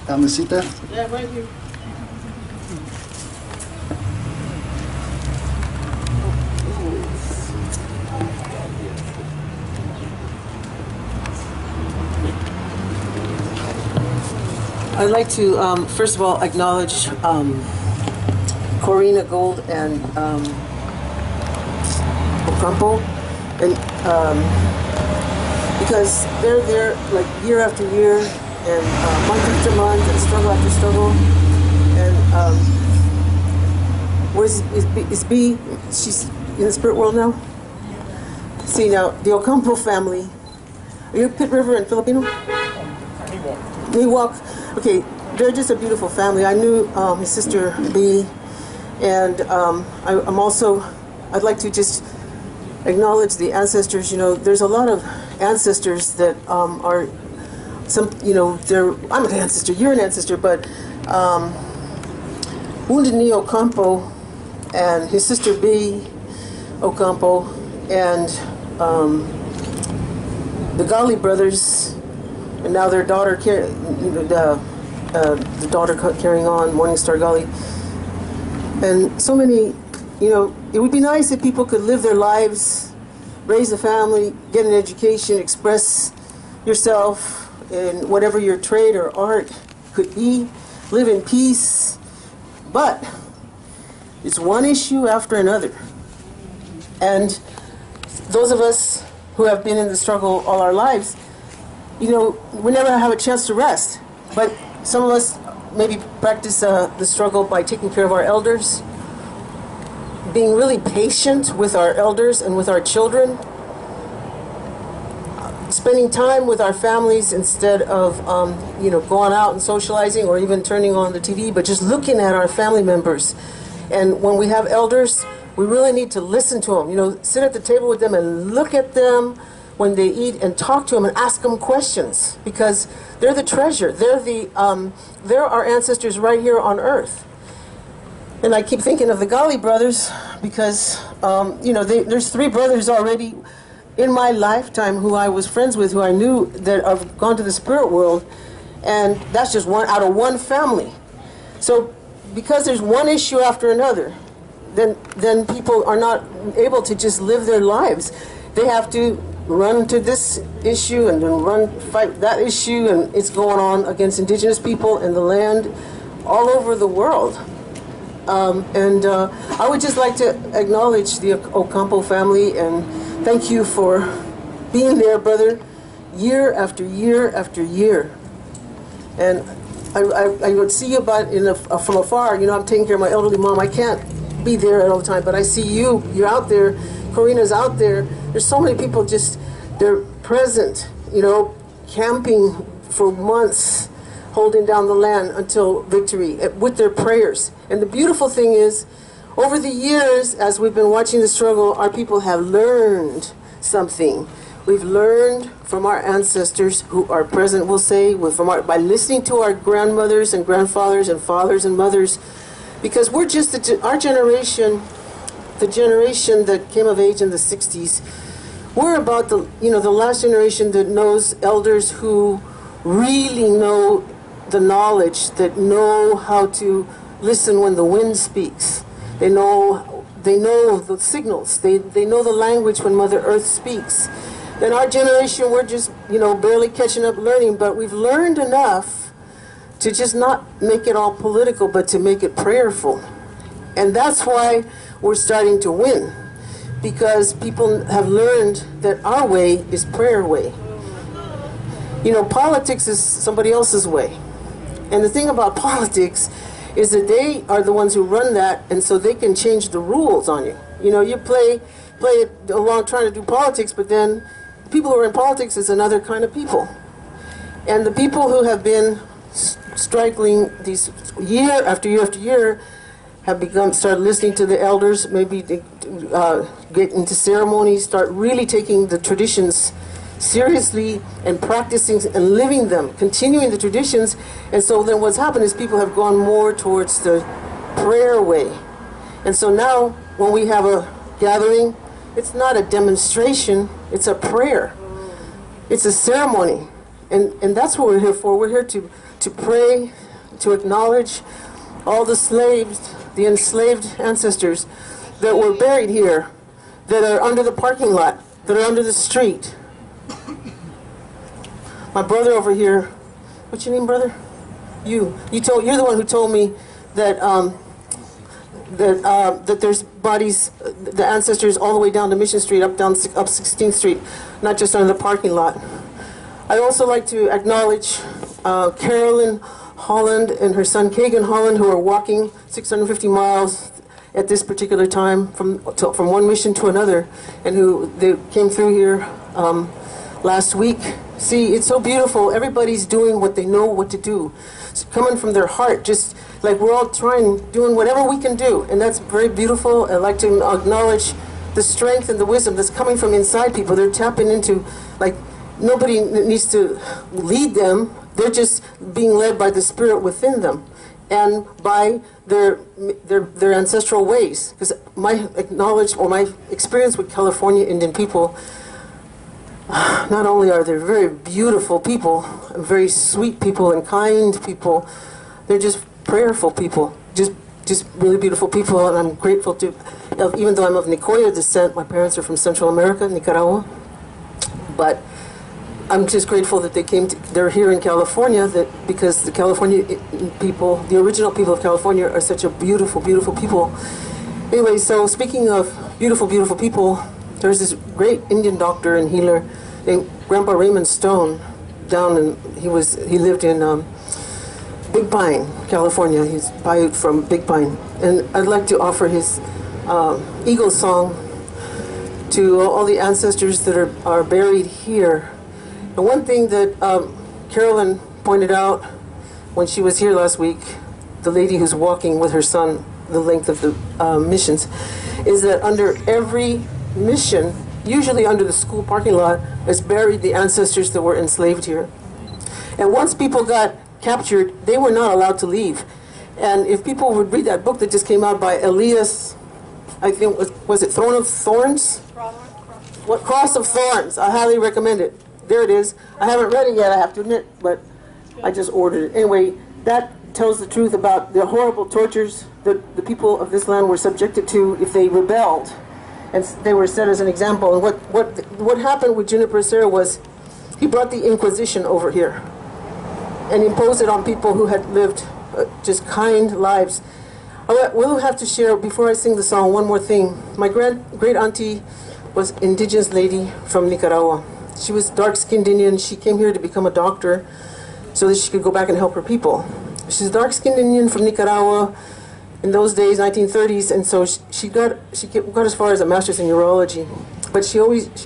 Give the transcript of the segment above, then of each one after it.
La mesita. Yeah, right here. I'd like to, first of all, acknowledge Corina Gold and Ocampo, and because they're there like year after year, and month after month, and struggle after struggle, and where's is B? She's in the spirit world now. See now, the Ocampo family. Are you Pit River and Filipino? Miwok. Okay, they're just a beautiful family. I knew his sister B, and I'm also, I'd like to just acknowledge the ancestors. You know, there's a lot of ancestors that are some, you know, I'm an ancestor, you're an ancestor, but Wounded Knee Ocampo and his sister B Ocampo and the Gali brothers, and now their daughter, the daughter carrying on, Morningstar Gali, and so many, you know, it would be nice if people could live their lives, raise a family, get an education, express yourself in whatever your trade or art could be, live in peace, but it's one issue after another. And those of us who have been in the struggle all our lives, you know, we never have a chance to rest. But some of us maybe practice the struggle by taking care of our elders, being really patient with our elders and with our children, spending time with our families instead of, you know, going out and socializing or even turning on the TV, but just looking at our family members. And when we have elders, we really need to listen to them. You know, sit at the table with them and look at them when they eat and talk to them and ask them questions, because they're the treasure. They're our ancestors right here on earth. And I keep thinking of the Gali brothers because, you know, there's 3 brothers already in my lifetime who I was friends with, who I knew that have gone to the spirit world, and that's just one out of one family. So because there's one issue after another, then people are not able to just live their lives. They have to run to this issue and then fight that issue, and it's going on against indigenous people and the land all over the world. I would just like to acknowledge the Ocampo family and thank you for being there, brother, year after year after year. And I would see you from afar. You know, I'm taking care of my elderly mom. I can't be there all the time, but I see you. You're out there. Corina's out there. There's so many people they're present, you know, camping for months, holding down the land until victory with their prayers. And the beautiful thing is, over the years, as we've been watching the struggle, our people have learned something. We've learned from our ancestors who are present, we'll say, by listening to our grandmothers and grandfathers and fathers and mothers, because we're just, our generation, the generation that came of age in the 60s, we're about the last generation that knows elders who really know the knowledge, that know how to listen when the wind speaks. They know the signals. They know the language when Mother Earth speaks. In our generation, we're just, you know, barely catching up learning, but we've learned enough to just not make it all political, but to make it prayerful. And that's why we're starting to win, because people have learned that our way is prayer way. You know, politics is somebody else's way. And the thing about politics is that they are the ones who run that, and so they can change the rules on you. You know, you play it along trying to do politics, but then the people who are in politics is another kind of people. And the people who have been struggling these year after year after year have started listening to the elders, maybe get into ceremonies, start really taking the traditions seriously and practicing and living them, continuing the traditions. And so then what's happened is people have gone more towards the prayer way. And so now when we have a gathering, it's not a demonstration, it's a prayer. It's a ceremony. And that's what we're here for. We're here to pray, to acknowledge all the slaves, the enslaved ancestors that were buried here, that are under the parking lot, that are under the street. My brother over here, what's your name, brother? You're the one who told me that that there's bodies, the ancestors, all the way down to Mission Street, up 16th Street, not just under the parking lot. I'd also like to acknowledge Carolyn Holland and her son Kagan Holland, who are walking 650 miles at this particular time from one mission to another, and they came through here last week. See, it's so beautiful. Everybody's doing what they know what to do. It's coming from their heart, just like we're all doing whatever we can do, and that's very beautiful. I'd like to acknowledge the strength and the wisdom that's coming from inside people. They're tapping into, like, nobody needs to lead them. They're just being led by the spirit within them and by their ancestral ways. Because my knowledge or my experience with California Indian people, not only are they very beautiful people, very sweet people and kind people, they're just prayerful people, just really beautiful people. And I'm grateful to, even though I'm of Nicoya descent, my parents are from Central America, Nicaragua, but I'm just grateful that they're here in California, because the California people, the original people of California, are such a beautiful, beautiful people. Anyway, so speaking of beautiful, beautiful people, there's this great Indian doctor and healer named Grandpa Raymond Stone he lived in Big Pine, California. He's Paiute from Big Pine. And I'd like to offer his Eagle song to all the ancestors that are buried here. And one thing that Carolyn pointed out when she was here last week, the lady who's walking with her son the length of the missions, is that under every mission, usually under the school parking lot, is buried the ancestors that were enslaved here. And once people got captured, they were not allowed to leave. And if people would read that book that just came out by Elias, I think, was it Throne of Thorns? What, Cross of Thorns. I highly recommend it. There it is. I haven't read it yet, I have to admit, but I just ordered it. Anyway, that tells the truth about the horrible tortures that the people of this land were subjected to if they rebelled. And they were set as an example. And what happened with Juniper Serra was he brought the Inquisition over here and imposed it on people who had lived just kind lives. We'll have to share, before I sing the song, one more thing. My great auntie was an indigenous lady from Nicaragua. She was dark-skinned Indian. She came here to become a doctor so that she could go back and help her people. She's a dark-skinned Indian from Nicaragua in those days, 1930s, and so she got as far as a master's in urology. But she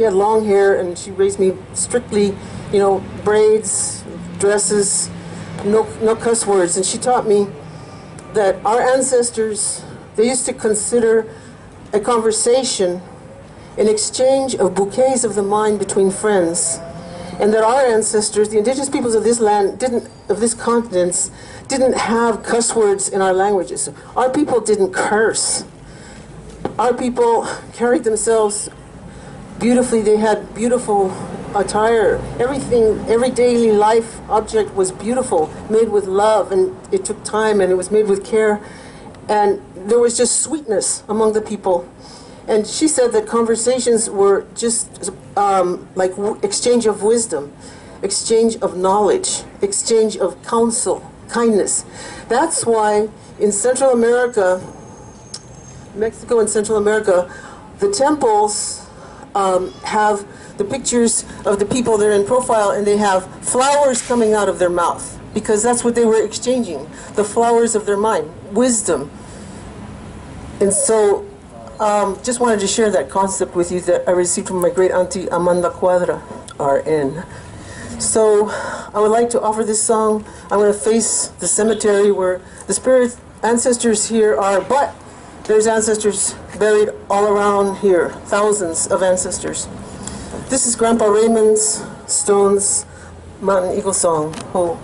had long hair, and she raised me strictly, braids, dresses, no cuss words. And she taught me that our ancestors, they used to consider a conversation an exchange of bouquets of the mind between friends, and that our ancestors, the indigenous peoples of this land, of this continent, didn't have cuss words in our languages. Our people didn't curse. Our people carried themselves beautifully. They had beautiful attire. Everything, every daily life object was beautiful, made with love, and it took time, and it was made with care, and there was just sweetness among the people. And she said that conversations were just like exchange of wisdom, exchange of knowledge, exchange of counsel, kindness. That's why in Central America, Mexico and Central America, the temples have the pictures of the people that are in profile, and they have flowers coming out of their mouth, because that's what they were exchanging, the flowers of their mind, wisdom. And so just wanted to share that concept with you that I received from my great auntie Amanda Cuadra, RN. So I would like to offer this song. I'm going to face the cemetery where the spirit ancestors here are, but there's ancestors buried all around here, thousands of ancestors. This is Grandpa Raymond Stone's Mountain Eagle song. Oh.